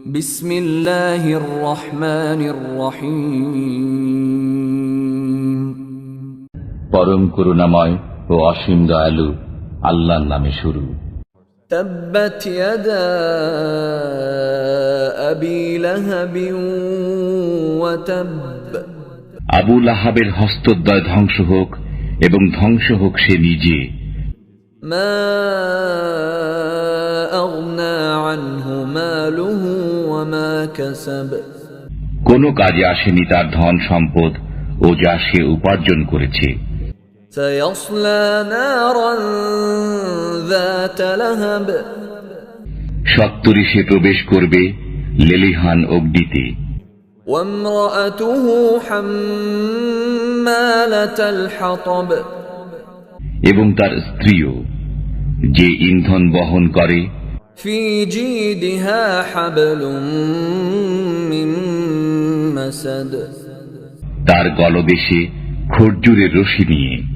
বিসমিল্লাহির রহমানির রহিম। পরম করুণাময় ও অসীম দয়ালু আল্লাহর নামে শুরু। তাব্বাত ইয়াদা আবি লাহাবিন ওয়া তাব। আবু লাহাবের হস্তদ্বয় ধ্বংস হোক এবং ধ্বংস হোক সে নিজে। মা আগনা আনহু মালুহু ওয়া মা কাসাব। কোনো কাজে আসেনি তার ধন সম্পদ ও যা সে উপার্জন করেছে। সায়াসলা নারান যাতা লাহাব। সত্তরই সে প্রবেশ করবে লেলিহান অগ্নিতে। ওয়ামরাআতুহু হাম্মালাতাল হাতাব। এবং তার স্ত্রীও, যে ইন্ধন বহন করে। ফি জিদিহা হাবলুম মিন মাসাদ। তার গলদেশে খর্জুরের রশি নিয়ে।